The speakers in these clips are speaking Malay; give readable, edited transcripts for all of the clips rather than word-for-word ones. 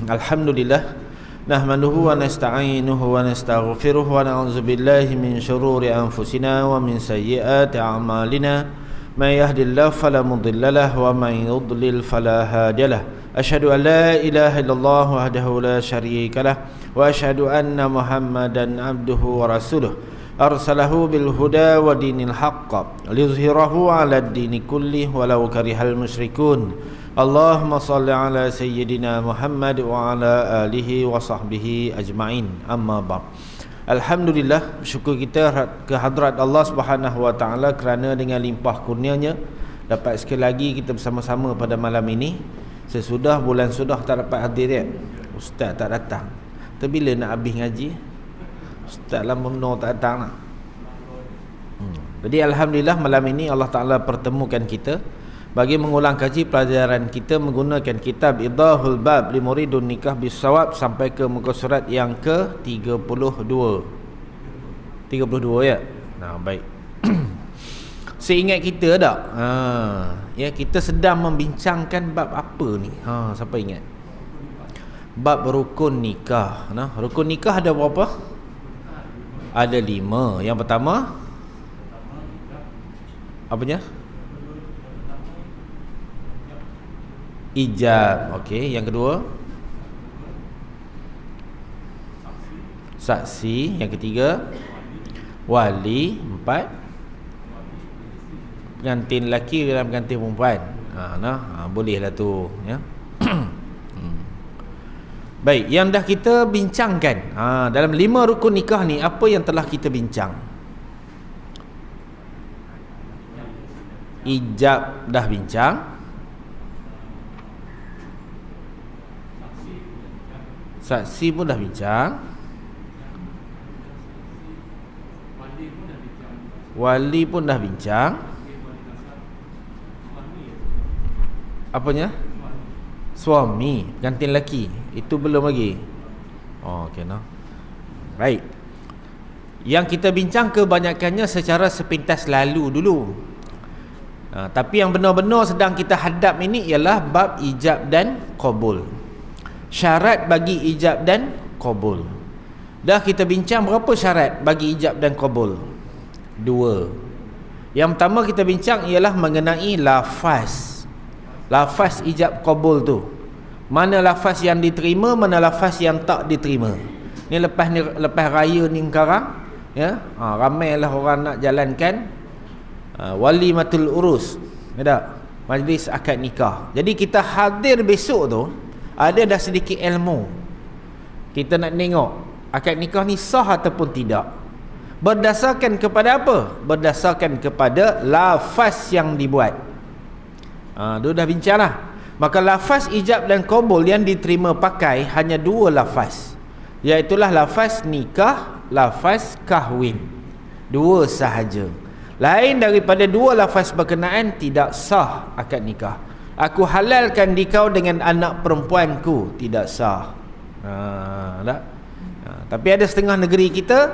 Alhamdulillah nahmaduhu wa nasta'inuhu wa nastaghfiruh wa na'udzu billahi min shururi anfusina wa min sayyiati a'malina may yahdihillahu fala mudilla lahu wa may yudlil fala hadiya lahu asyhadu an la ilaha illallah wahdahu la syarika lahu wa asyhadu anna Muhammadan abduhu wa rasuluh arsalahu bil huda wa dinil haqq liyuzhirahu 'ala ad-dini kullih walau karihal musyrikun. Allahumma salli ala sayyidina Muhammad wa ala alihi wa sahbihi ajma'in. Amma ba'd. Alhamdulillah, syukur kita ke hadrat Allah Subhanahu wa taala kerana dengan limpah kurnianya dapat sekali lagi kita bersama-sama pada malam ini. Sesudah bulan sudah tak dapat hadir ya. Ustaz tak datang. Tu bila nak habis ngaji? Ustaz lama benar tak datang nak. Jadi alhamdulillah malam ini Allah Taala pertemukan kita bagi mengulang kaji pelajaran kita menggunakan kitab Idahul Bab li Muridun Nikah Bisawab sampai ke muka surat yang ke-32. 32 ya. Nah, baik. Seingat kita tak? Ya, kita sedang membincangkan bab apa ni? Siapa ingat? Bab rukun nikah. Nah, rukun nikah ada berapa? Ada 5. Yang pertama apanya? Ijab. Okey, yang kedua saksi, yang ketiga wali, 4 pengantin lelaki dan pengantin perempuan. Bolehlah tu ya. Baik, yang dah kita bincangkan dalam 5 rukun nikah ni, apa yang telah kita bincang? Ijab dah bincang, saksi pun dah bincang, wali pun dah bincang. Apanya? Suami, pengantin lelaki, itu belum lagi. Okey nah. Baik. Yang kita bincang kebanyakannya secara sepintas lalu dulu. Tapi yang benar-benar sedang kita hadap ini ialah bab ijab dan qabul. Syarat bagi ijab dan qabul. Dah kita bincang berapa syarat bagi ijab dan qabul? 2. Yang pertama kita bincang ialah mengenai lafaz. Lafaz ijab qabul tu. Mana lafaz yang diterima, mana lafaz yang tak diterima. Ni lepas raya ni sekarang ya, ramailah orang nak jalankan walimatul urus. Ada majlis akad nikah. Jadi kita hadir besok tu ada dah sedikit ilmu. Kita nak tengok akad nikah ni sah ataupun tidak. Berdasarkan kepada apa? Berdasarkan kepada lafaz yang dibuat. Dia dah bincang lah. Maka lafaz ijab dan qabul yang diterima pakai hanya 2 lafaz, iaitulah lafaz nikah, lafaz kahwin. 2 sahaja. Lain daripada 2 lafaz berkenaan tidak sah akad nikah. Aku halalkan dikau dengan anak perempuanku, tidak sah. Tak? Tapi ada setengah negeri kita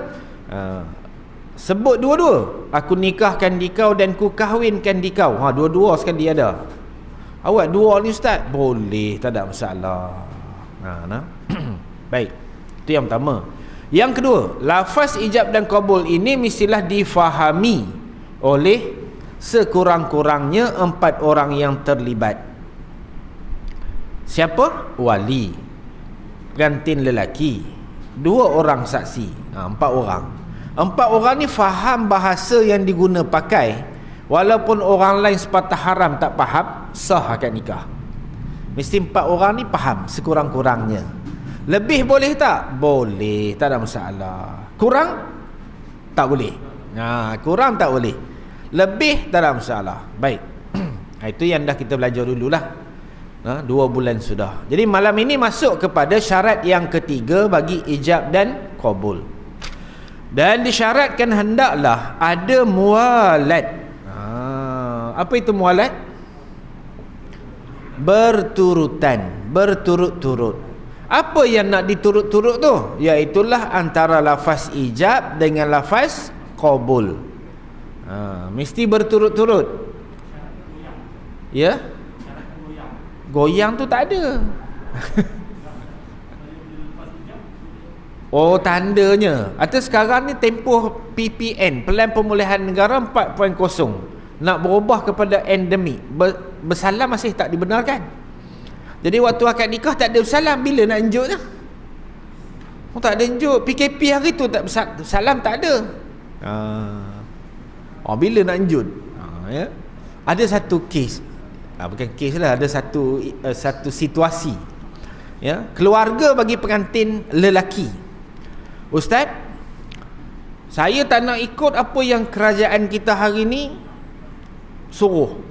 sebut dua-dua. Aku nikahkan dikau dan ku kahwinkan dikau. Dua-dua sekali ada. Awak 2 ni ustaz? Boleh, tak ada masalah. Baik. Itu yang pertama. Yang kedua, lafaz ijab dan qabul ini mestilah difahami oleh sekurang-kurangnya 4 orang yang terlibat. Siapa? Wali, pengantin lelaki, 2 orang saksi, 4 orang. 4 orang ni faham bahasa yang diguna pakai, walaupun orang lain sepatah haram tak faham, sah akad nikah. Mesti 4 orang ni faham sekurang-kurangnya. Lebih boleh tak? Boleh, tak ada masalah. Kurang? Tak boleh. Kurang tak boleh. Lebih tak ada masalah. Baik. Itu yang dah kita belajar dululah. 2 bulan sudah. Jadi malam ini masuk kepada syarat yang ketiga bagi ijab dan qabul. Dan disyaratkan hendaklah ada mualat. Apa itu mualat? Berturutan, berturut-turut. Apa yang nak diturut-turut tu? Iaitulah antara lafaz ijab dengan lafaz qabul. Mesti berturut-turut. Ya? Goyang tu tak ada. Oh, tandanya. Atau sekarang ni tempoh PPN, Pelan Pemulihan Negara 4.0, nak berubah kepada endemik. Bersalam masih tak dibenarkan. Jadi waktu akad nikah tak ada bersalam, bila nak enjuknya? Oh, tak ada enjuk. PKP hari tu tak bersalam, tak ada. Bila nak enjut? Ya. Ada satu kes, bukan kes lah, ada satu situasi, ya, keluarga bagi pengantin lelaki, Ustaz, saya tak nak ikut apa yang kerajaan kita hari ni suruh.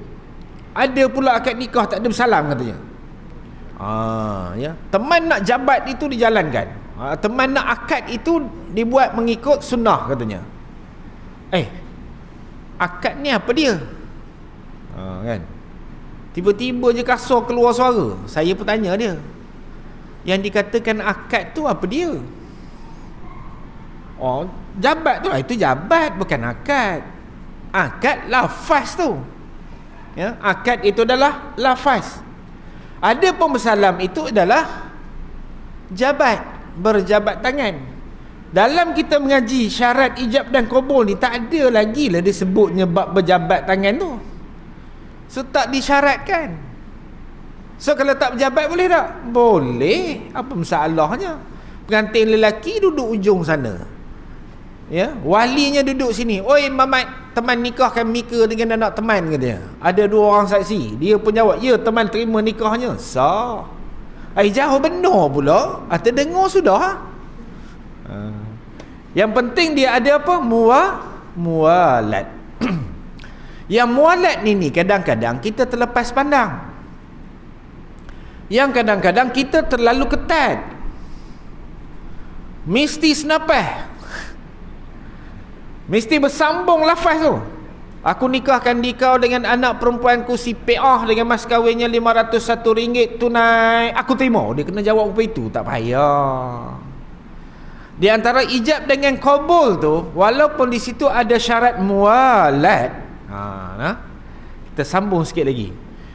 Ada pula akad nikah tak ada bersalam katanya. Ya, teman nak jabat itu dijalankan, teman nak akad itu dibuat mengikut sunnah katanya. Akad ni apa dia? Kan? Tiba-tiba je kasar keluar suara. Saya pun tanya dia, yang dikatakan akad tu apa dia? Jabat tu. Itu jabat, bukan akad. Akad lafaz tu, ya, akad itu adalah lafaz. Ada pun bersalam itu adalah jabat, berjabat tangan. Dalam kita mengaji syarat ijab dan qabul ni, tak ada lagi lah disebutnya bab berjabat tangan tu. So tak disyaratkan. So kalau tak berjabat boleh tak? Boleh. Apa masalahnya? Pengantin lelaki duduk ujung sana, ya, walinya duduk sini. Oi Mamat, teman nikahkan Mika dengan anak teman, katanya. Ada 2 orang saksi. Dia pun jawab, ya, teman terima nikahnya. Sah. Jauh benar pula. Terdengar sudah. Yang penting dia ada apa? Mualat. Yang mualat ni kadang-kadang kita terlepas pandang. Yang kadang-kadang kita terlalu ketat. Mesti senapah, mesti bersambung lafaz tu. Aku nikahkan kau dengan anak perempuanku si PA dengan mas kahwinnya RM501 tunai. Aku terima. Dia kena jawab apa itu. Tak payah. Di antara ijab dengan qabul tu, walaupun di situ ada syarat mualat, kita sambung sikit lagi.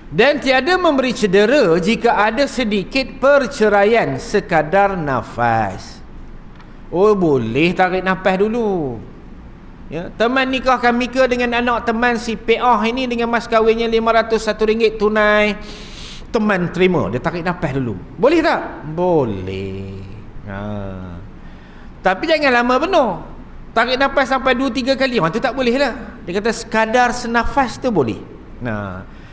Dan tiada memberi cedera jika ada sedikit perceraian sekadar nafas. Boleh tarik nafas dulu. Ya, teman nikahkan Mika dengan anak teman si PA ini dengan mas kahwinnya RM501 tunai. Teman terima, dia tarik nafas dulu. Boleh tak? Boleh. Tapi jangan lama penuh. Tarik nafas sampai 2-3 kali. Itu tak boleh lah. Dia kata sekadar senafas tu boleh.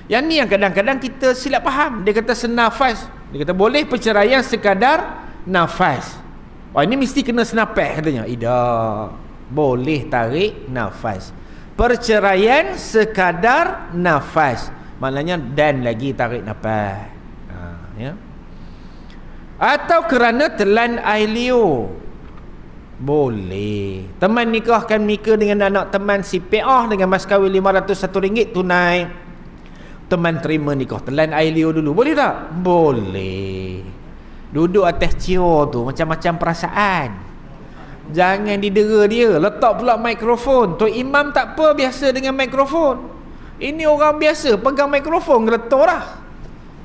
Yang ni yang kadang-kadang kita silap faham. Dia kata senafas. Dia kata boleh perceraian sekadar nafas. Ini mesti kena senafas katanya. Tidak. Boleh tarik nafas. Perceraian sekadar nafas. Maknanya dan lagi tarik nafas. Ya. Atau kerana telan air liur. Boleh. Teman nikahkan Mika dengan anak teman si PA dengan mas kahwin RM501 tunai. Teman terima nikah, telan air liur dulu. Boleh tak? Boleh. Duduk atas chair tu macam-macam perasaan. Jangan didera dia. Letak pula mikrofon. Tok Imam tak apa, biasa dengan mikrofon. Ini orang biasa pegang mikrofon geletar lah.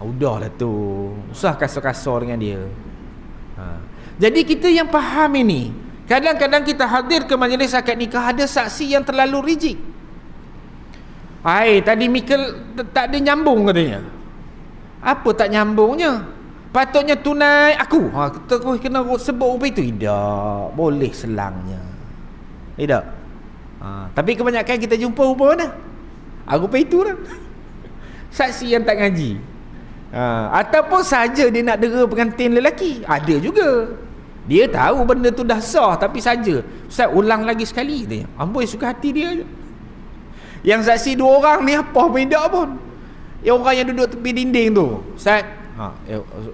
Udahlah tu. Usah kasar-kasar dengan dia. Jadi kita yang faham ini. Kadang-kadang kita hadir ke majlis akad nikah, ada saksi yang terlalu rigid. Tadi Mika tak ada nyambung katanya. Apa tak nyambungnya? Patutnya tunai aku. Kita kena sebut apa itu? Tidak. Boleh selangnya. Tidak. Tapi kebanyakan kita jumpa apa mana? Apa itu lah. Saksi yang tak ngaji. Ataupun saja dia nak dera pengantin lelaki. Ada juga. Dia tahu benda tu dah sah, tapi saja Ustaz ulang lagi sekali dia. Amboi suka hati dia je. Yang saksi 2 orang ni apa benda pun. Yang orang yang duduk tepi dinding tu, Ustaz,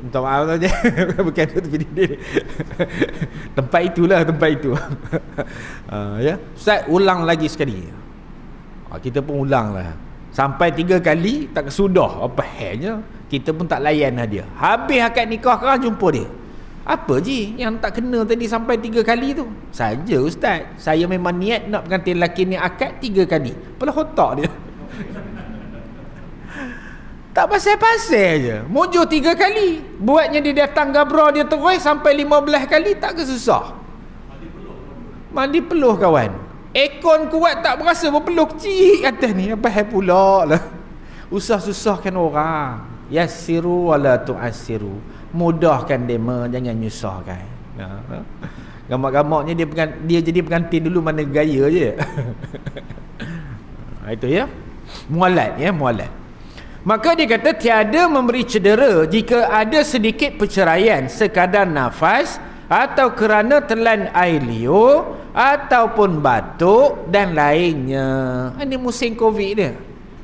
minta maaf saja. Bukan tepi dinding. Tempat itulah tempat itu. Ya, Ustaz ulang lagi sekali. Kita pun ulang lah. Sampai 3 kali tak kesudah. Apa halnya? Kita pun tak layan lah dia. Habis akad nikah kan jumpa dia. Apa je yang tak kena tadi sampai 3 kali tu? Saja Ustaz, saya memang niat nak pengantin lelaki ni akad 3 kali. Apalah otak dia. Tak pasal-pasal je. Mujur 3 kali. Buatnya dia datang gabra dia terus sampai 15 kali, tak ke susah. Mandi peluh kawan. Ekon kuat tak berasa berpeluh kecil atas ni. Apa hal pula lah. Usah-susahkan orang. Yassiru wala tu'assiru. Mudahkan dema, jangan nyusahkan. Gamak-gamaknya dia jadi pengantin dulu mana gaya je. Itu ya. Mualat ya, mualat. Maka dia kata tiada memberi cedera jika ada sedikit perceraian sekadar nafas atau kerana telan air liur ataupun batuk dan lainnya. Ini musim Covid dia.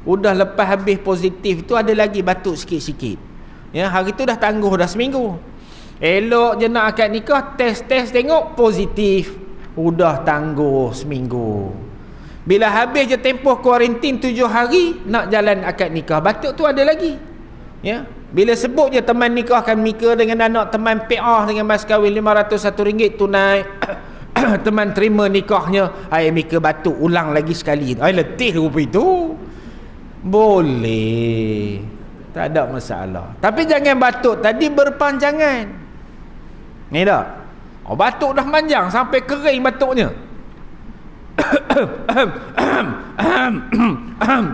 Udah lepas habis positif tu ada lagi batuk sikit-sikit. Ya, hari tu dah tangguh dah seminggu. Elok je nak akad nikah, test tengok positif. Udah tangguh seminggu. Bila habis je tempoh kuarantin 7 hari, nak jalan akad nikah, batuk tu ada lagi. Ya. Bila sebut je teman nikah akan mika dengan anak teman PA dengan mas kahwin RM501 tunai. Teman terima nikahnya, ai mika batuk ulang lagi sekali. Ai letih rupa itu. Boleh. Tak ada masalah. Tapi jangan batuk tadi berpanjangan. Ni tak? Oh, batuk dah panjang sampai kering batuknya.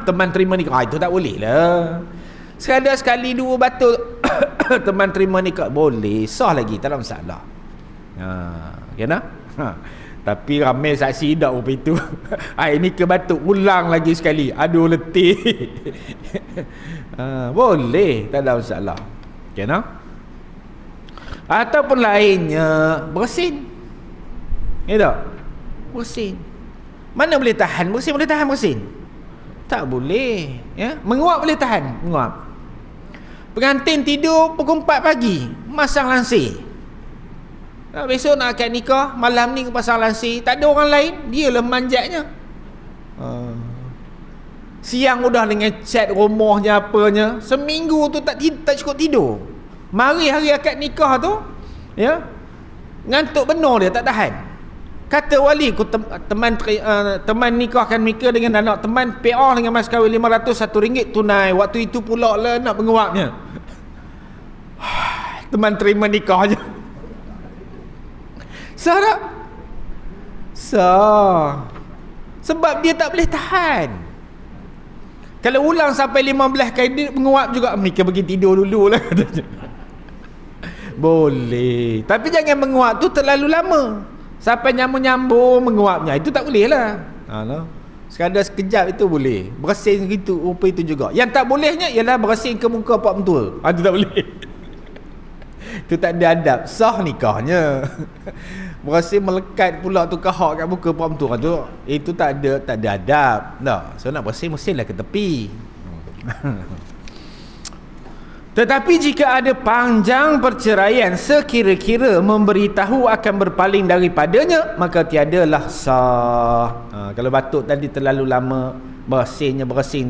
Teman terima nikah itu tak boleh lah. Sekadar sekali dua batuk teman terima nikah boleh, sah lagi, tak ada masalah. Kena? Tapi ramai saksi dak rupa itu. Ini ke batuk ulang lagi sekali. Aduh letih. Boleh, tak ada masalah. Kena? Ataupun lainnya bersin. Ya tak? Bersin. Mana boleh tahan bersin? Boleh tahan bersin? Tak boleh. Ya? Menguap boleh tahan? Menguap. Pengantin tidur pukul 4 pagi, masang lansir. Besok nak akad nikah, malam ni pasang lansir, tak ada orang lain, dialah manjatnya. Siang udah dengan chat rumahnya apanya, seminggu tu tak cukup tidur. Mari hari akad nikah tu, ya, ngantuk benar dia, tak tahan. Kata wali ku teman nikahkan mika dengan anak teman PA dengan mas kahwin RM501 tunai. Waktu itu pula lah nak menguapnya. Teman terima nikah je. Sah tak? Sah. Sebab dia tak boleh tahan. Kalau ulang sampai 15 kali dia menguap juga, mika pergi tidur dulu lah. Boleh. Tapi jangan menguap tu terlalu lama. Sampai nyambung-nyambung menguapnya, itu tak boleh lah. Sekadar sekejap itu boleh. Bersin gitu, rupa itu juga. Yang tak bolehnya ialah bersin ke muka Pak Mentul. Itu tak boleh. Itu tak ada adab. Sah nikahnya. Bersin melekat pula tu kahak kat muka Pak Mentul tu. Itu tak ada adab. Tak. So nak bersin-bersinlah ke tepi. Tetapi jika ada panjang perceraian sekira-kira memberitahu akan berpaling daripadanya, maka tiadalah sah. Kalau batuk tadi terlalu lama, bersin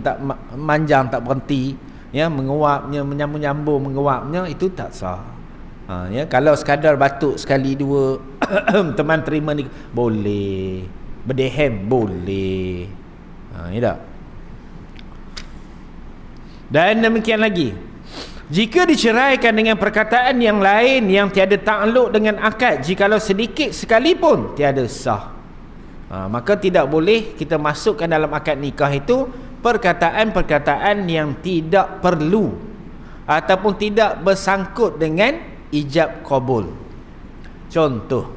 tak manjang, tak berhenti, ya, menguapnya, menyambung-nyambung menguapnya, itu tak sah. Ya, kalau sekadar batuk sekali dua teman terima ni boleh, berdehem boleh. Ya tak? Dan demikian lagi, jika diceraikan dengan perkataan yang lain yang tiada takluk dengan akad, jikalau sedikit sekalipun, tiada sah. Maka tidak boleh kita masukkan dalam akad nikah itu perkataan-perkataan yang tidak perlu ataupun tidak bersangkut dengan ijab qabul. Contoh,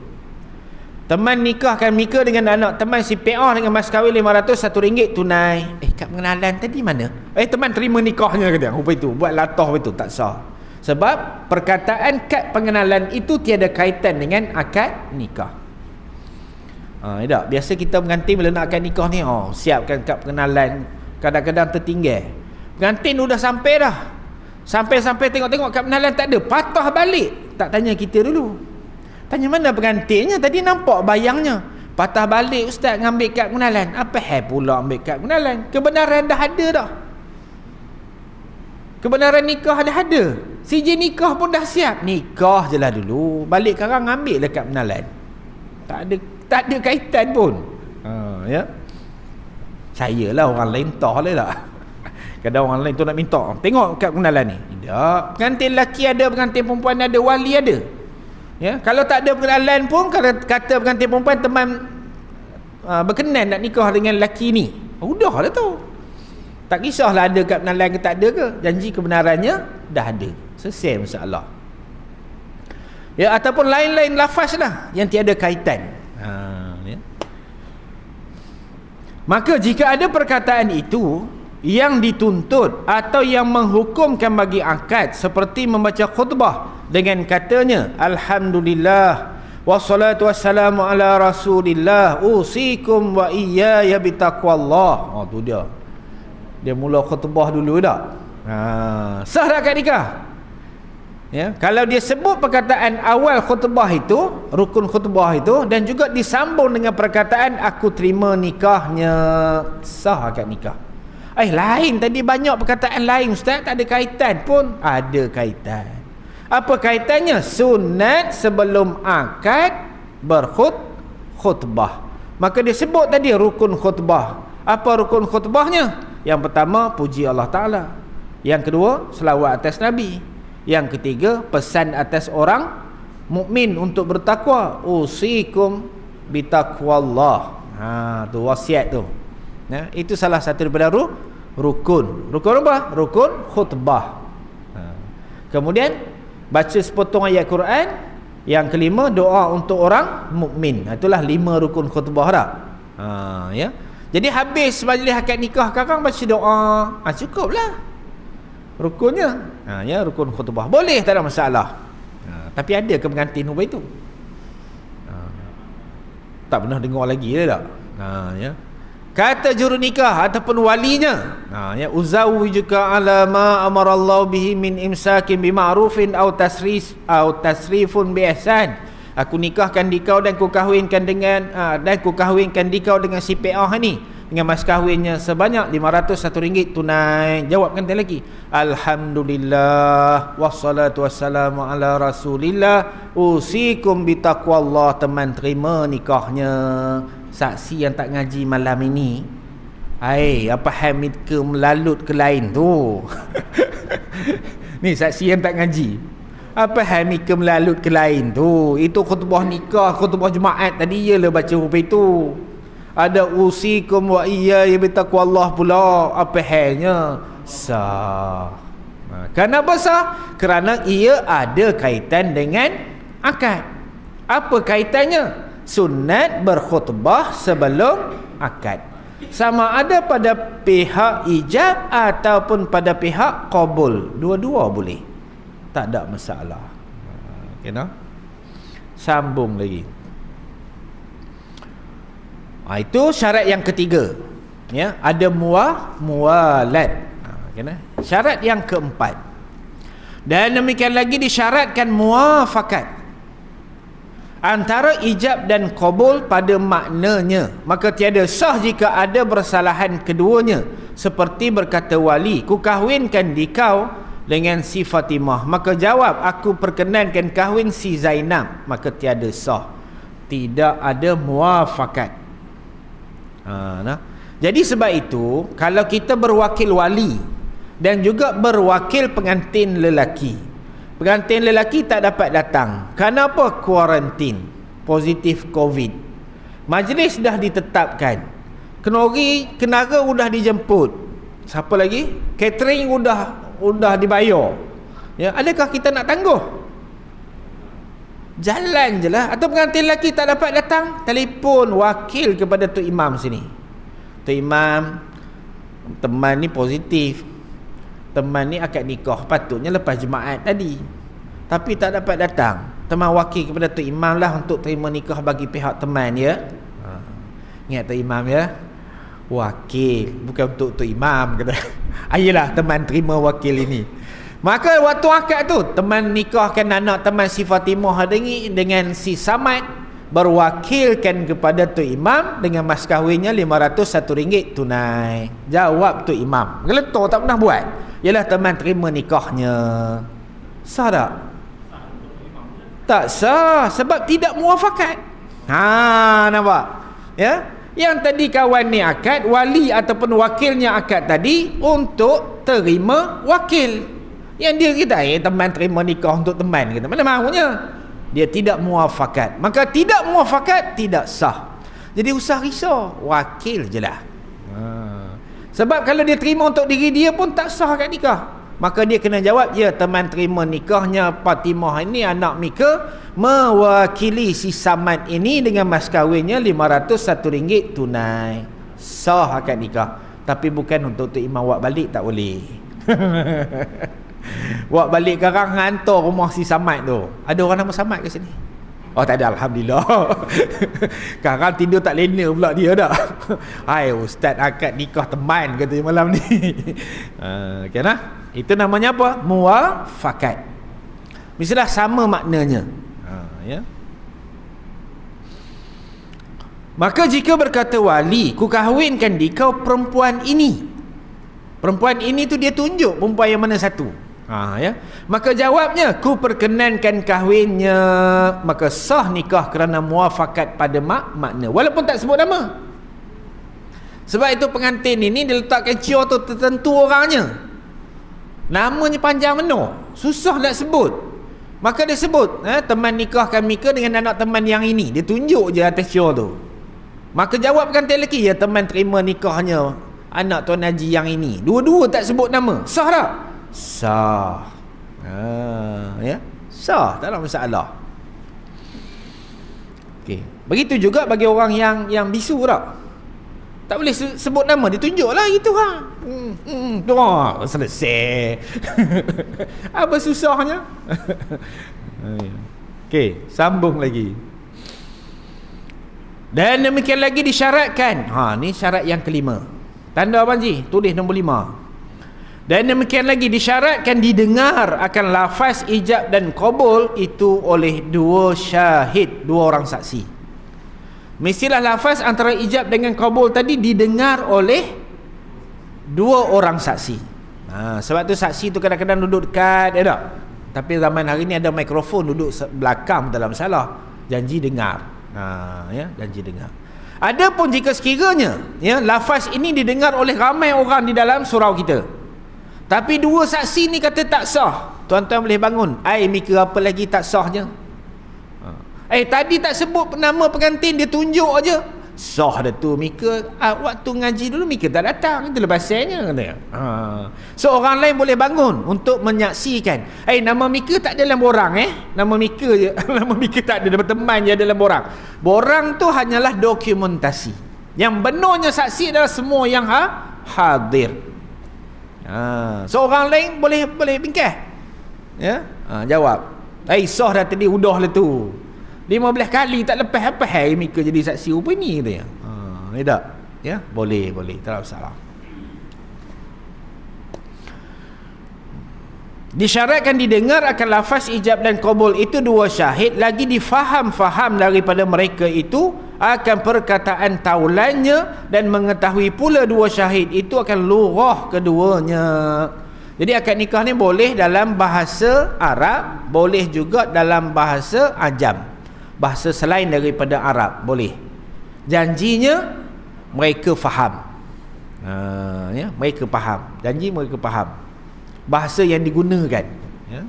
teman nikahkan mika dengan anak teman si PA dengan mas kahwin RM501 tunai. Kad pengenalan tadi mana? Teman terima nikahnya kata. Rupa itu buat latah betul, tak sah. Sebab perkataan kad pengenalan itu tiada kaitan dengan akad nikah. Tak? Biasa kita pengantin bila nak akad nikah ni, siapkan kad pengenalan, kadang-kadang tertinggal. Pengantin dah sampai dah. Sampai-sampai tengok-tengok kad pengenalan tak ada, patah balik. Tak tanya kita dulu. Tanya mana pengantinnya, tadi nampak bayangnya. Patah balik ustaz ngambil kad pengenalan. Apa hal pula ambil kad pengenalan? Kebenaran dah ada dah. Kebenaran nikah dah ada. CJ nikah pun dah siap. Nikah je lah dulu. Balik sekarang ambil lah kad pengenalan. Tak ada kaitan pun. Ya. Saya lah, orang lain tak lah tak. Kadang orang lain tu nak minta, tengok kad pengenalan ni. Tak. Pengantin lelaki ada, pengantin perempuan ada, wali ada. Ya, kalau tak ada pengenalan pun, kalau kata pengantin perempuan teman berkenan nak nikah dengan lelaki ni, udahlah tu. Tak kisahlah ada kat penalan ke tak ada ke, janji kebenarannya dah ada, selesai masalah. Ya, ataupun lain-lain lafaz lah yang tiada kaitan. Ya. Maka jika ada perkataan itu yang dituntut atau yang menghukumkan bagi akad, seperti membaca khutbah dengan katanya alhamdulillah wassalatu wassalamu ala rasulillah usikum wa iyaya bitaqwallah. Tu dia mula khutbah dulu dah. Sah dah akad nikah. Ya, kalau dia sebut perkataan awal khutbah itu, rukun khutbah itu, dan juga disambung dengan perkataan aku terima nikahnya, sah akad nikah. Lain tadi, banyak perkataan lain ustaz, tak ada kaitan pun. Ada kaitan. Apa kaitannya? Sunat sebelum akad berkhutbah. Maka dia sebut tadi rukun khutbah. Apa rukun khutbahnya? Yang pertama, puji Allah Ta'ala. Yang kedua, selawat atas Nabi. Yang ketiga, pesan atas orang mukmin untuk bertakwa. Usikum bitaqwallah. Tu wasiat tu. Itu salah satu daripada rukun. Rukun apa? Rukun khutbah. Kemudian baca sepotong ayat Quran. Yang kelima, doa untuk orang mukmin. Itulah 5 rukun khutbah dah. Ya. Jadi habis majlis akad nikah, kakang baca doa. Cukuplah rukunnya. Ya, rukun khutbah boleh, tak ada masalah. Tapi ada ke pengantin ubah itu? Tak pernah dengar lagi dah tak? Ya. Kata juru nikah ataupun walinya, ya, uzawwijuka ala ma amarallahu bihi min imsakin bima'rufin aw tasrifun bi ihsan. Aku nikahkan dikau dan ku kahwinkan dengan dengan si PA ni dengan mas kahwinnya sebanyak RM501 tunai. Jawabkan dia lagi, alhamdulillah wassalatu wassalamu ala rasulillah usikum bitaqwallah. Teman terima nikahnya. Saksi yang tak ngaji malam ini, apa hamid ke melalut ke lain tu? Ni saksi yang tak ngaji, apa hamid ke melalut ke lain tu? Itu khutbah nikah, khutbah Jumaat tadi ialah baca rupa itu. Ada usikum wa iyaya bitaqwallah pula. Apa halnya? Sah. Kenapa sah? Kerana ia ada kaitan dengan akad. Apa kaitannya? Sunat berkhutbah sebelum akad. Sama ada pada pihak ijab ataupun pada pihak qabul. Dua-dua boleh. Tak ada masalah. Kena? Sambung lagi. Itu syarat yang ketiga. Ya, ada muwalat. Kena? Syarat yang keempat. Dan demikian lagi disyaratkan muafakat antara ijab dan qabul pada maknanya. Maka tiada sah jika ada bersalahan keduanya. Seperti berkata wali, ku kahwinkan dikau dengan si Fatimah. Maka jawab, aku perkenankan kahwin si Zainab. Maka tiada sah. Tidak ada muafakat. Jadi sebab itu, kalau kita berwakil wali dan juga berwakil pengantin lelaki, pengantin lelaki tak dapat datang. Kenapa? Kuarantin, positif COVID. Majlis dah ditetapkan, kenara sudah dijemput. Siapa lagi? Catering sudah dibayar. Ya, adakah kita nak tangguh? Jalan je lah. Atau pengantin lelaki tak dapat datang, telefon wakil kepada Tok Imam sini. Tok Imam, teman ni positif, teman ni akad nikah, patutnya lepas Jumaat tadi, tapi tak dapat datang. Teman wakil kepada Tok Imam lah untuk terima nikah bagi pihak teman, ya. Ingat Tok Imam, ya, wakil, bukan untuk Tok Imam kata. Ayolah teman terima wakil ini. Maka waktu akad tu, teman nikahkan anak teman si Fatimah dengan si Samad, berwakilkan kepada Tok Imam dengan mas kahwinnya RM501 tunai. Jawab Tok Imam, geletor tak pernah buat, ialah teman terima nikahnya. Sah tak? Tak sah, sebab tidak muafakat. Nampak? Ya? Yang tadi kawan ni akad, wali ataupun wakilnya akad tadi untuk terima wakil. Yang dia kata, teman terima nikah untuk teman, kata, mana mahunya? Dia tidak muafakat. Maka tidak muafakat, tidak sah. Jadi usah risau, wakil je lah. Sebab kalau dia terima untuk diri dia pun tak sah akad nikah. Maka dia kena jawab, ya teman terima nikahnya Fatimah ini anak Mika mewakili si Samad ini dengan mas kahwinnya RM501 tunai. Sah akad nikah. Tapi bukan untuk imam wak balik, tak boleh. Wak balik sekarang hantar rumah si Samad tu. Ada orang nama Samad ke sini? Oh tak ada, Alhamdulillah. Sekarang tidur tak lena pula dia dah. Hai ustaz akad nikah teman kata malam ni. Okay lah. Itu namanya apa? Muwafakat. Misalnya sama maknanya. Ya. Maka jika berkata wali, ku kahwinkan di kau perempuan ini. Perempuan ini tu dia tunjuk perempuan yang mana satu. Ya. Maka jawabnya, ku perkenankan kahwinnya. Maka sah nikah kerana muafakat pada makna, walaupun tak sebut nama. Sebab itu pengantin ini dia letakkan cior tu tertentu orangnya. Namanya panjang benar, susah nak sebut. Maka dia sebut teman nikahkan Mika dengan anak teman yang ini. Dia tunjuk je atas cior tu. Maka jawab pengantin lelaki, ya teman terima nikahnya anak Tuan Haji yang ini. Dua-dua tak sebut nama. Sah tak? Sah. Ya, sah, tak ada masalah. Okey. Begitu juga bagi orang yang bisu tak? Tak boleh sebut nama, dia tunjuklah gitu ha. Selesai. Apa susahnya? Okey, sambung lagi. Dan demikian lagi disyaratkan. Ni syarat yang kelima. Tanda apa Ji? Tulis nombor 5. Dan demikian lagi disyaratkan didengar akan lafaz ijab dan qabul itu oleh dua syahid, dua orang saksi. Mestilah lafaz antara ijab dengan qabul tadi didengar oleh dua orang saksi. Sebab tu saksi tu kadang-kadang duduk dekat, tak? Tapi zaman hari ni ada mikrofon, duduk belakang dalam salah. Janji dengar. Ya, janji dengar. Adapun jika sekiranya ya lafaz ini didengar oleh ramai orang di dalam surau kita, tapi dua saksi ni kata tak sah, tuan-tuan boleh bangun. Mika apa lagi tak sahnya? Tadi tak sebut nama pengantin, dia tunjuk aja. Sah dah tu Mika. Waktu ngaji dulu Mika tak datang, itu lepasnya katanya. So orang lain boleh bangun untuk menyaksikan. Nama Mika tak ada dalam borang Nama Mika je. Nama Mika tak ada, teman je dalam borang. Borang tu hanyalah dokumentasi. Yang benarnya saksi adalah semua yang hadir. So orang lain boleh bingkah. Ya? Jawab. Sah dah tadi, udah lah tu. 15 kali tak lepas apa Mika jadi saksi rupa ni katanya. Tak? Ya, boleh, tak ada masalah. Disyaratkan didengar akan lafaz ijab dan qabul itu dua syahid, lagi difaham-faham daripada mereka itu akan perkataan taulannya, dan mengetahui pula dua syahid itu akan lughah keduanya. Jadi akad nikah ni boleh dalam bahasa Arab, boleh juga dalam bahasa Ajam, bahasa selain daripada Arab, boleh. Janjinya mereka faham. Ya, mereka faham. Janji mereka faham. Bahasa yang digunakan. Ya.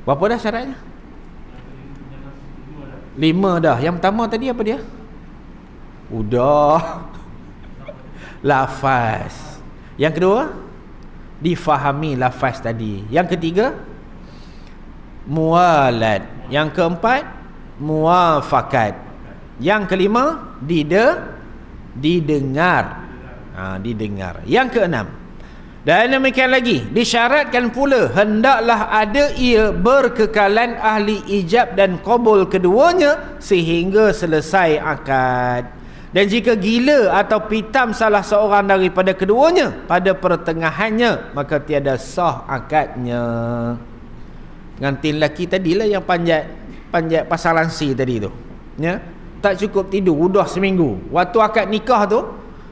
Berapa dah syaratnya? 5 dah. Yang pertama tadi apa dia? Udah. Lafaz. Yang kedua, difahami lafaz tadi. Yang ketiga, mualad. Yang keempat, muafakat. Yang kelima, didengar. Didengar. Yang keenam, dan demikian lagi disyaratkan pula hendaklah ada ia berkekalan ahli ijab dan qabul keduanya sehingga selesai akad. Dan jika gila atau pitam salah seorang daripada keduanya pada pertengahannya, maka tiada sah akadnya. Pengantin lelaki tadilah yang panjat pasaran si tadi tu. Ya, tak cukup tidur, udah seminggu. Waktu akad nikah tu,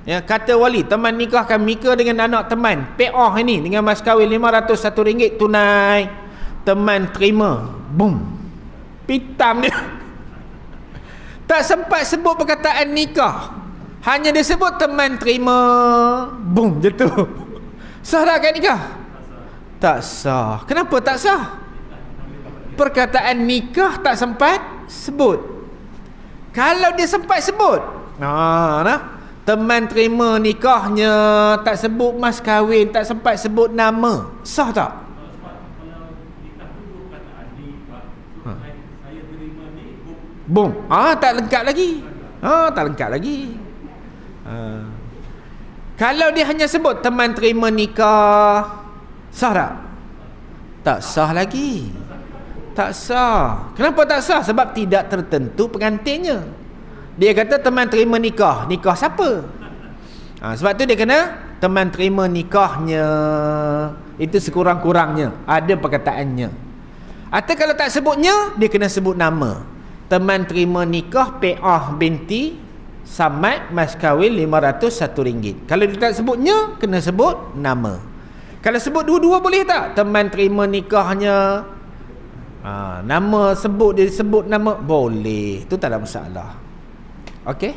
ya, kata wali, teman nikahkan Mika dengan anak teman PA ini dengan mas kahwin RM501 tunai. Teman terima, boom, pitam dia. Tak sempat sebut perkataan nikah, hanya dia sebut teman terima, boom, jatuh. Sah tak akad nikah? Tak sah. Kenapa tak sah? Perkataan nikah tak sempat sebut. Kalau dia sempat sebut, teman terima nikahnya, tak sebut mas kahwin, tak sempat sebut nama, sah tak? Boom. Tak lengkap lagi. Tak lengkap lagi. Kalau dia hanya sebut teman terima nikah, sah tak? Tak sah lagi. Tak sah. Kenapa tak sah? Sebab tidak tertentu pengantinnya. Dia kata teman terima nikah. Nikah siapa? Sebab tu dia kena teman terima nikahnya. Itu sekurang-kurangnya. Ada perkataannya. Atau kalau tak sebutnya, dia kena sebut nama. Teman terima nikah P.A. binti Samad, mas kahwin RM501. Kalau dia tak sebutnya, kena sebut nama. Kalau sebut dua-dua boleh tak? Teman terima nikahnya, nama sebut, dia sebut nama, boleh. Itu tak ada masalah. Okey?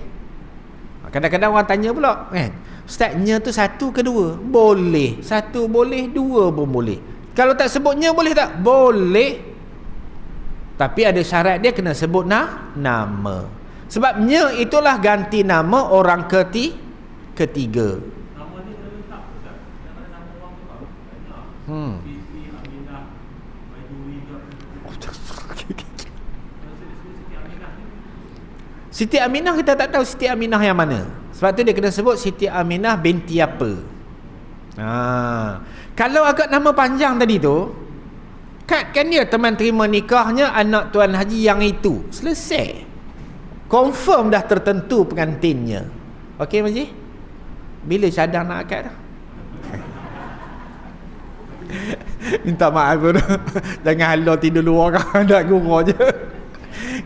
Kadang-kadang orang tanya pula, kan, ustaznya tu satu ke dua? Boleh. Satu boleh, dua pun boleh. Kalau tak sebutnya boleh tak? Boleh. Tapi ada syarat, dia kena sebut nama. Sebabnya itulah ganti nama orang ketiga. Nama ni kena lengkap Ustaz. Jangan ada nama orang tu tak. Siti Aminah Baiduri ke. Siti Aminah kita tak tahu Siti Aminah yang mana. Sebab tu dia kena sebut Siti Aminah binti apa. Kalau agak nama panjang tadi tu, kan dia teman terima nikahnya anak Tuan Haji yang itu. Selesai. Confirm dah tertentu pengantinnya. Okey Makcik? Bila cadang nak akad dah? Minta maaf pun. Jangan halau tidur luar kan. Nak gurau je.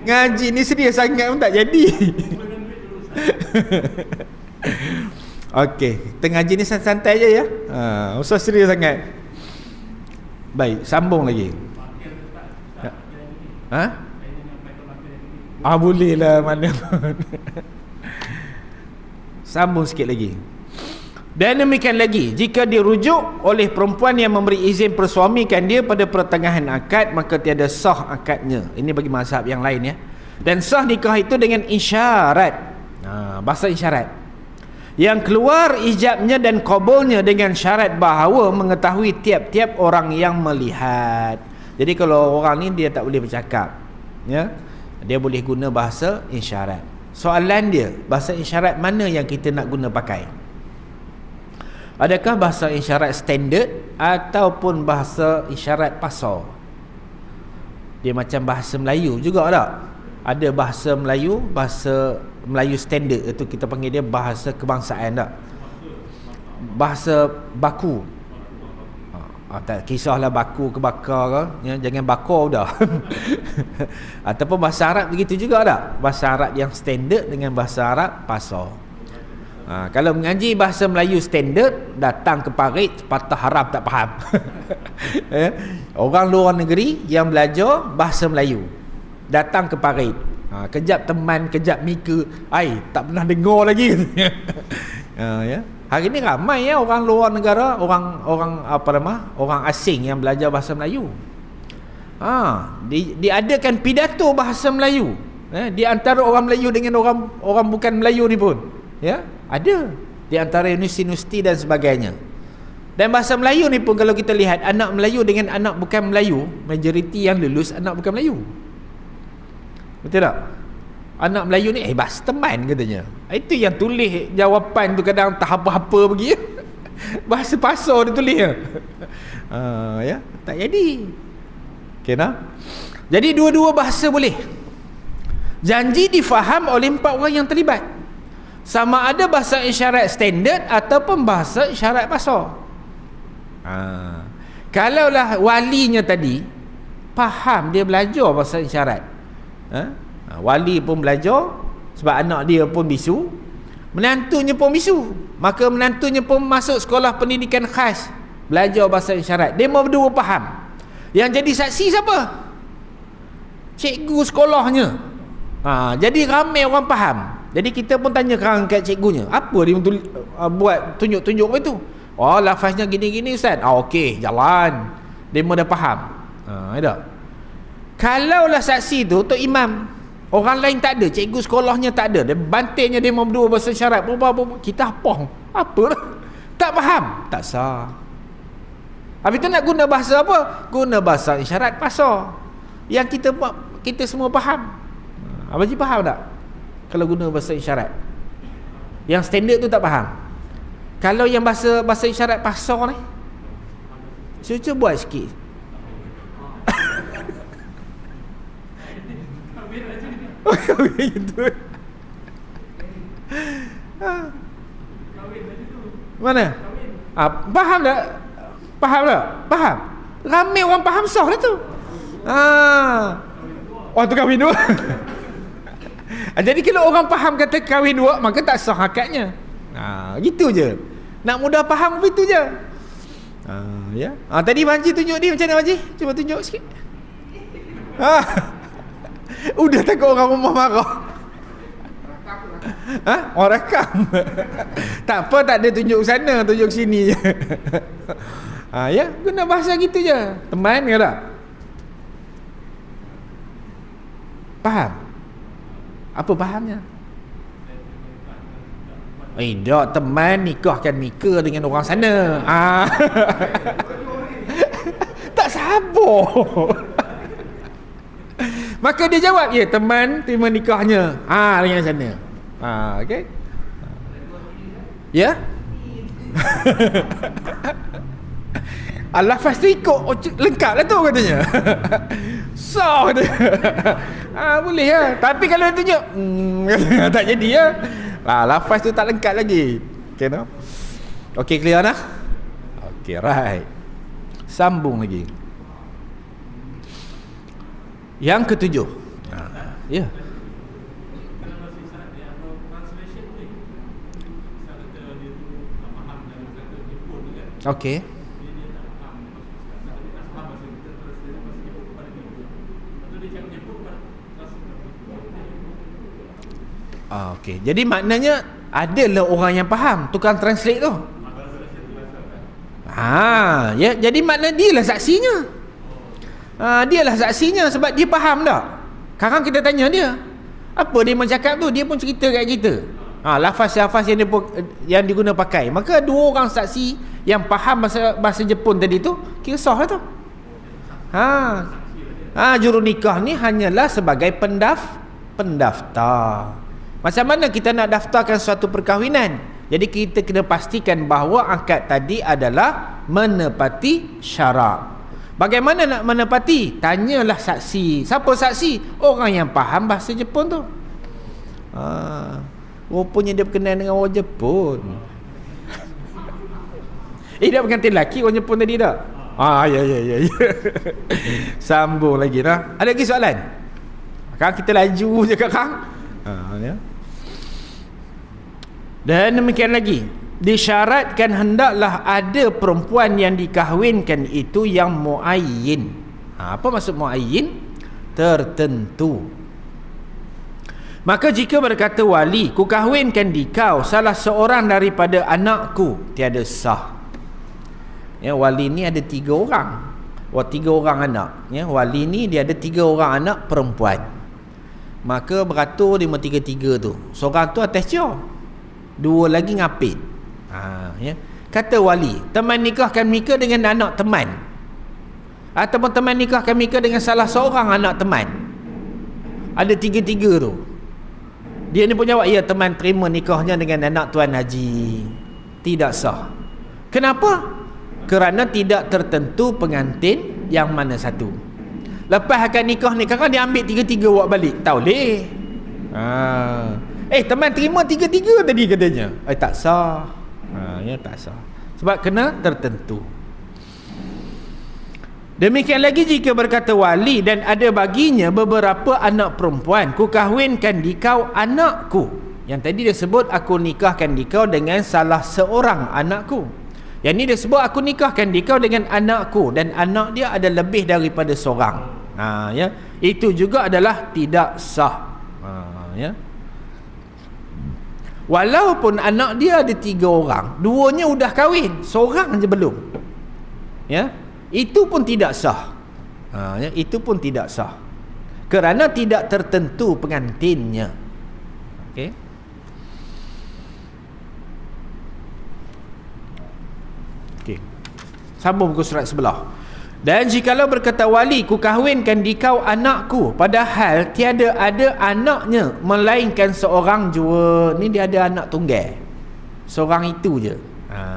Ngaji ni serius sangat pun tak jadi. Okey, tengah ngaji ni santai je ya. Usah serius sangat. Baik, sambung lagi. Boleh lah mana. Sambung sikit lagi. Dan demikian lagi, jika dirujuk oleh perempuan yang memberi izin persuamikan dia pada pertengahan akad, maka tiada sah akadnya. Ini bagi mazhab yang lain ya. Dan sah nikah itu dengan isyarat. Bahasa isyarat. Yang keluar ijabnya dan qabulnya dengan syarat bahawa mengetahui tiap-tiap orang yang melihat. Jadi kalau orang ni dia tak boleh bercakap, ya, dia boleh guna bahasa isyarat. Soalan dia, bahasa isyarat mana yang kita nak guna pakai? Adakah bahasa isyarat standard ataupun bahasa isyarat pasar? Dia macam bahasa Melayu juga tak? Ada bahasa Melayu standard, itu kita panggil dia bahasa kebangsaan tak? Bahasa baku. Tak kisahlah baku ke bakar ke, ya, jangan bakar dah. Ataupun bahasa Arab begitu juga tak? Bahasa Arab yang standard dengan bahasa Arab pasar. Kalau mengaji bahasa Melayu standard, datang ke parit patah Arab tak faham. Orang luar negeri yang belajar bahasa Melayu datang ke parit, kejap teman, kejap mika, tak pernah dengar lagi. Ya. Hari ni ramai ya orang luar negara, orang asing yang belajar bahasa Melayu. Diadakan pidato bahasa Melayu, di antara orang Melayu dengan orang bukan Melayu ni pun, ya, ada di antara universiti dan sebagainya. Dan bahasa Melayu ni pun kalau kita lihat anak Melayu dengan anak bukan Melayu, majoriti yang lulus anak bukan Melayu. Betul tak? Anak Melayu ni bahasa teman katanya. Itu yang tulis jawapan tu kadang tak apa-apa pergi. Bahasa pasar dia tulis. Ya, tak jadi. Okey nah. Jadi dua-dua bahasa boleh. Janji difaham oleh 4 orang yang terlibat. Sama ada bahasa isyarat standard ataupun bahasa isyarat pasar. Kalaulah walinya tadi faham, dia belajar bahasa isyarat, wali pun belajar sebab anak dia pun bisu, menantunya pun bisu, maka menantunya pun masuk sekolah pendidikan khas, belajar bahasa isyarat. Dia berdua faham. Yang jadi saksi siapa? Cikgu sekolahnya. Jadi ramai orang faham. Jadi kita pun tanya kat cikgunya, apa dia buat tunjuk-tunjuk apa tu? Lafaznya gini-gini Ustaz. Okey, jalan. Dia dah faham. Ada. Kalaulah saksi tu Tok Imam, Orang lain tak ada, cikgu sekolahnya tak ada, dia bantingnya dia mau berdua bahasa isyarat, kita apa lah, tak faham, tak sah. Habis tu nak guna bahasa apa? Guna bahasa isyarat pasal yang kita semua faham. Abang Haji faham tak kalau guna bahasa isyarat? Yang standard tu tak faham. Kalau yang bahasa isyarat pasal ni, cuba buat sikit. Gitu. Mana? Faham tak? Faham tak? Faham. Ramai orang faham sah lah tu. Oh tu kahwin dua. Jadi kalau orang faham kata kahwin dua, maka tak sah akadnya. Gitu je. Nak mudah faham begitu je. Ya. Tadi Haji tunjuk dia macam mana Haji? Cuba tunjuk sikit. Udah takut orang rumah marah. Orang rakam. Tak apa, tak ada tunjuk sana, tunjuk sini je. Ya, guna bahasa gitu je. Teman ke tak? Faham? Apa fahamnya? Tak, teman nikahkan Mika dengan orang sana. Tak sabar. Maka dia jawab, ya teman terima nikahnya dengan sana. Okey. Ya. Lafaz tu ikut lengkap lah tu katanya. Sah dia. Boleh lah. Tapi kalau dia tunjuk tak jadi ya. Lafaz tu tak lengkap lagi. Okay, no? Okay, clear nah? Okay, right. Sambung lagi. Yang ketujuh. Ya. Okey. Okey. Jadi maknanya adalah orang yang faham, tukang translate tu. Ya, jadi makna dia lah saksinya. Dia lah saksinya sebab dia faham tak? Sekarang kita tanya dia, apa dia bercakap tu, dia pun cerita kat kita. Lafaz-lafaz yang diguna pakai. Maka dua orang saksi yang faham bahasa Jepun tadi tu, kira sah lah tu. Juru nikah ni hanyalah sebagai pendaftar. Macam mana kita nak daftarkan suatu perkahwinan? Jadi kita kena pastikan bahawa akad tadi adalah menepati syarat. Bagaimana nak menepati? Tanyalah saksi. Siapa saksi? Orang yang faham bahasa Jepun tu. Rupanya dia berkenal dengan orang Jepun. Dia berganti lelaki orang Jepun tadi tak? Ya. Sambung lagi dah. Ada lagi soalan? Kang kita laju je Kang. Ya. Dan demikian lagi, disyaratkan hendaklah ada perempuan yang dikahwinkan itu yang muayyin. Apa maksud muayyin? Tertentu. Maka jika berkata wali, ku kahwinkan di kau salah seorang daripada anakku, tiada sah. Ya, wali ni ada 3 orang. 3 orang anak. Ya, wali ni dia ada 3 orang anak perempuan. Maka beratur dia 3-3 tu. Seorang tu atas cio, 2 lagi ngapit. Ya. Kata wali, teman nikahkan Mika dengan anak teman, ataupun teman nikahkan Mika dengan salah seorang anak teman. Ada 3-3 tu. Dia ni pun jawab, ya teman terima nikahnya dengan anak Tuan Haji. Tidak sah. Kenapa? Kerana tidak tertentu pengantin yang mana satu. Lepas akad nikah ni kan dia ambil 3-3 buat balik. Tak boleh. Teman terima 3-3 tadi katanya. Tak sah. Ya tak sah. Sebab kena tertentu. Demikian lagi jika berkata wali dan ada baginya beberapa anak perempuan, ku kahwinkan di kau anakku. Yang tadi dia sebut aku nikahkan di kau dengan salah seorang anakku. Yang ni dia sebut aku nikahkan di kau dengan anakku, dan anak dia ada lebih daripada seorang. Ya. Itu juga adalah tidak sah. Ya. Walaupun anak dia ada 3 orang, 2-nya sudah kahwin, seorang je belum. Ya. Itu pun tidak sah. Ya, itu pun tidak sah. kerana tidak tertentu pengantinnya. Okey. Okey. Sambung ke surat sebelah. Dan jikalau berkata wali, ku kahwinkan di kau anakku, padahal tiada ada anaknya melainkan seorang jua. Ni dia ada anak tunggal, seorang itu je.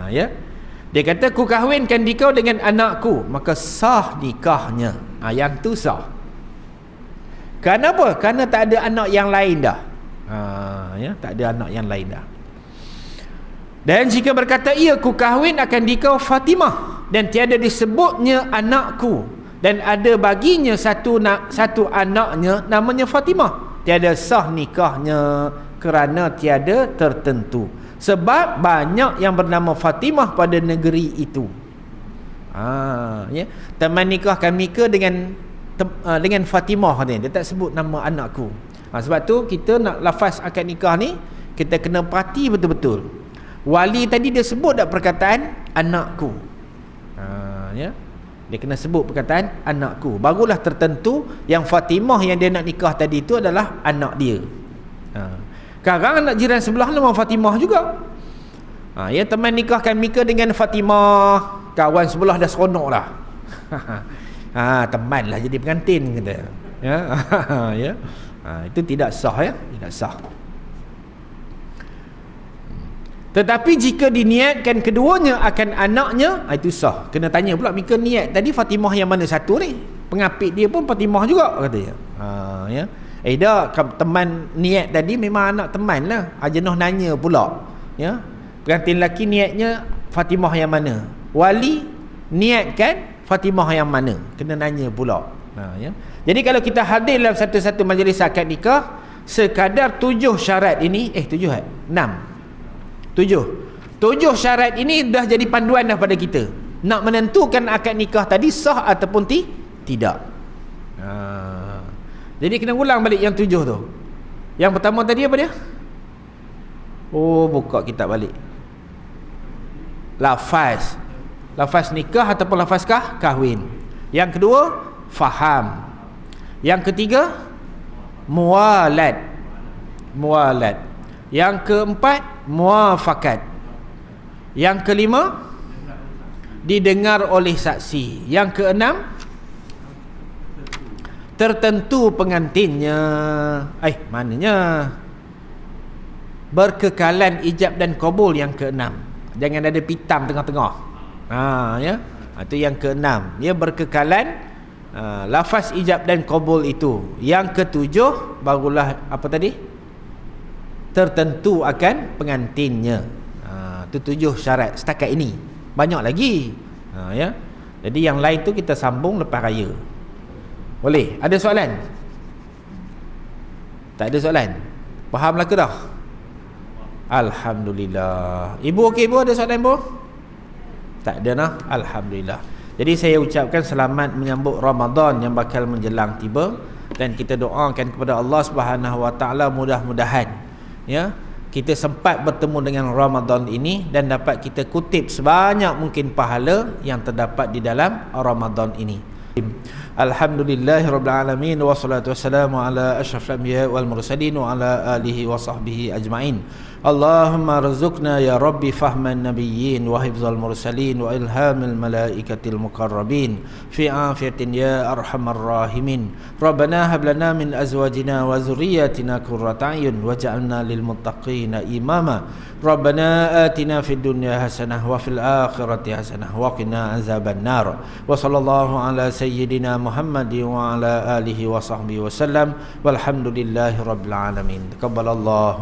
Ya, dia kata ku kahwinkan di kau dengan anakku, maka sah nikahnya. Yang tu sah. Kenapa? Kerana tak ada anak yang lain dah. Ya, tak ada anak yang lain dah. Dan jika berkata ia, ku kahwin akan di kau Fatimah, dan tiada disebutnya anakku, dan ada baginya satu anaknya namanya Fatimah, tiada sah nikahnya kerana tiada tertentu. Sebab banyak yang bernama Fatimah pada negeri itu. Ya, teman nikahkan Mika dengan Fatimah ni, dia tak sebut nama anakku. Sebab tu kita nak lafaz akad nikah ni, kita kena perhati betul-betul. Wali tadi dia sebut tak perkataan anakku. Ya, dia kena sebut perkataan anakku, barulah tertentu yang Fatimah yang dia nak nikah tadi itu adalah anak dia. Sekarang anak jiran sebelah nama Fatimah juga. Ya, teman nikahkan Mika dengan Fatimah, kawan sebelah dah seronok lah. Teman lah jadi pengantin kata. Ya. Ya. Itu tidak sah, ya, tidak sah. Tetapi jika diniatkan keduanya akan anaknya, itu sah. Kena tanya pula Mika niat tadi Fatimah yang mana satu ni? Pengapit dia pun Fatimah juga katanya. Ya. Dah teman niat tadi memang anak teman lah. Jenuh nanya pula. Ya. Pengantin lelaki niatnya Fatimah yang mana? Wali niatkan Fatimah yang mana? Kena nanya pula. Ya. Jadi kalau kita hadir dalam satu-satu majlis akad nikah, sekadar 7 syarat ini, 7 syarat ini dah jadi panduan dah pada kita nak menentukan akad nikah tadi sah ataupun tidak. Jadi kena ulang balik yang 7 tu. Yang pertama tadi apa dia? Buka kitab balik. Lafaz nikah ataupun lafaz kahwin. Yang kedua, faham. Yang ketiga, muwalad. Yang keempat, muafakat. Yang kelima, didengar oleh saksi. Yang keenam, tertentu pengantinnya. Mananya berkekalan ijab dan qabul. Yang keenam, jangan ada pitam tengah-tengah. Ya, itu yang keenam. Dia berkekalan lafaz ijab dan qabul itu. Yang ketujuh, barulah apa tadi? Tertentu akan pengantinnya. Itu 7 syarat setakat ini. Banyak lagi. Ya. Jadi yang lain tu kita sambung lepas raya. Boleh? Ada soalan? Tak ada soalan? Fahamlah ke dah? Alhamdulillah. Ibu okey ibu, ada soalan ibu? Tak ada nah. Alhamdulillah. Jadi saya ucapkan selamat menyambut Ramadan yang bakal menjelang tiba, dan kita doakan kepada Allah Subhanahu Wa Taala mudah-mudahan ya kita sempat bertemu dengan Ramadan ini dan dapat kita kutip sebanyak mungkin pahala yang terdapat di dalam Ramadan ini. Alhamdulillahirabbil alamin, wassalatu wassalamu ala asyrafil anbiya wal mursalin wa ala alihi wa sahbihi ajmain. Allahumma rzuqna ya rabbi fahman nabiyyin wa hifzal mursalin wa ilhamil malaikatil muqarrabin fi afiyatin ya arhamar rahimin. Rabbana hab lana min azwajina wa dhurriyyatina qurrata a'yun waj'alna lil muttaqina imama. Rabbana atina fid dunya hasanah wa fil akhirati hasanah wa qina azaban nar. Wa sallallahu ala sayyidina Muhammadin wa ala alihi wa sahbihi wasallam walhamdulillahi rabbil alamin. Taqabbalallahu